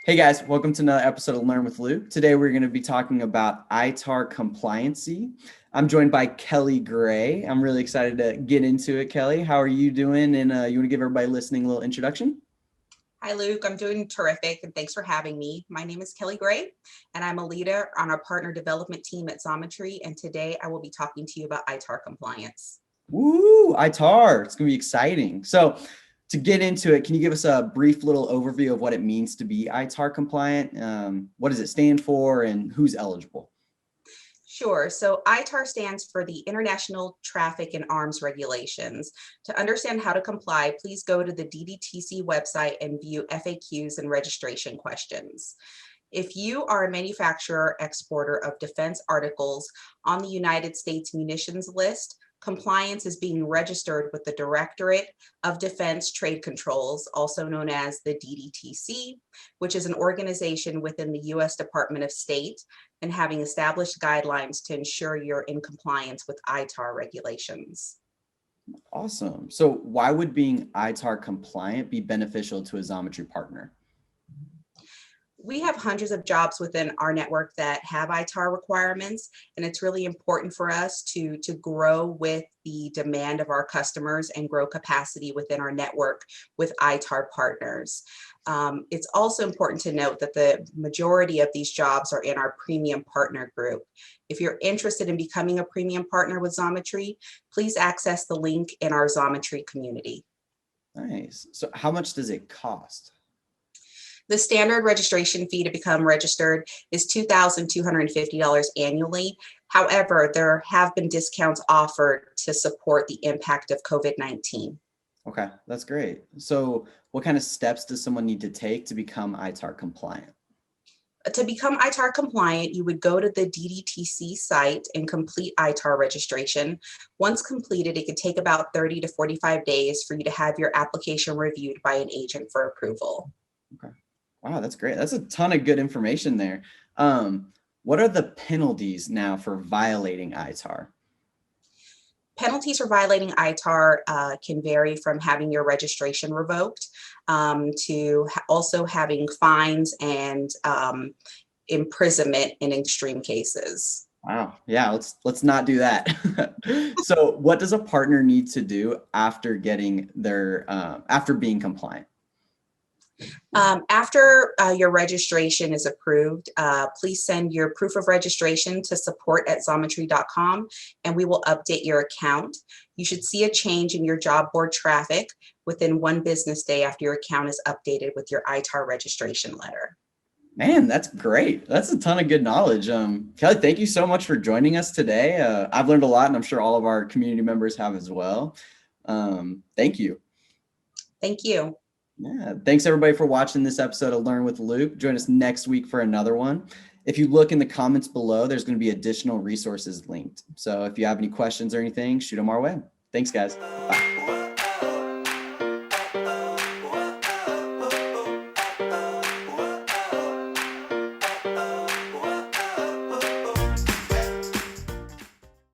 Hey guys, welcome to another episode of Learn with Luke. Today we're going to be talking about ITAR compliancy. I'm joined by Kelly Gray. I'm really excited to get into it, Kelly. How are you doing? And you want to give everybody listening a little introduction? Hi, Luke. I'm doing terrific, and thanks for having me. My name is Kelly Gray, and I'm a leader on our partner development team at Xometry, and today I will be talking to you about ITAR compliance. Woo, ITAR. It's going to be exciting. So to get into it, can you give us a brief little overview of what it means to be ITAR compliant? What does it stand for and who's eligible? Sure. So ITAR stands for the International Traffic in Arms Regulations. To understand how to comply, please go to the DDTC website and view FAQs and registration questions. If you are a manufacturer exporter of defense articles on the United States munitions list, compliance is being registered with the Directorate of Defense Trade Controls, also known as the DDTC, which is an organization within the U.S. Department of State and having established guidelines to ensure you're in compliance with ITAR regulations. Awesome. So why would being ITAR compliant be beneficial to a Xometry partner? We have hundreds of jobs within our network that have ITAR requirements, and it's really important for us to grow with the demand of our customers and grow capacity within our network with ITAR partners. It's also important to note that the majority of these jobs are in our premium partner group. If you're interested in becoming a premium partner with Xometry, please access the link in our Xometry community. Nice. So how much does it cost? The standard registration fee to become registered is $2,250 annually. However, there have been discounts offered to support the impact of COVID-19. Okay, that's great. So what kind of steps does someone need to take to become ITAR compliant? To become ITAR compliant, you would go to the DDTC site and complete ITAR registration. Once completed, it could take about 30 to 45 days for you to have your application reviewed by an agent for approval. Okay. Wow, that's great. That's a ton of good information there. What are the penalties now for violating ITAR? Penalties for violating ITAR can vary from having your registration revoked to also having fines and imprisonment in extreme cases. Wow. Yeah, let's not do that. So what does a partner need to do after getting their after being compliant? After your registration is approved, please send your proof of registration to support@xometry.com and we will update your account. You should see a change in your job board traffic within 1 business day after your account is updated with your ITAR registration letter. Man, that's great. That's a ton of good knowledge. Kelly, thank you so much for joining us today. I've learned a lot and I'm sure all of our community members have as well. Thank you. Thank you. Yeah, thanks everybody for watching this episode of Learn with Luke. Join us next week for another one. If you look in the comments below, there's going to be additional resources linked. So if you have any questions or anything, shoot them our way. Thanks, guys. Bye.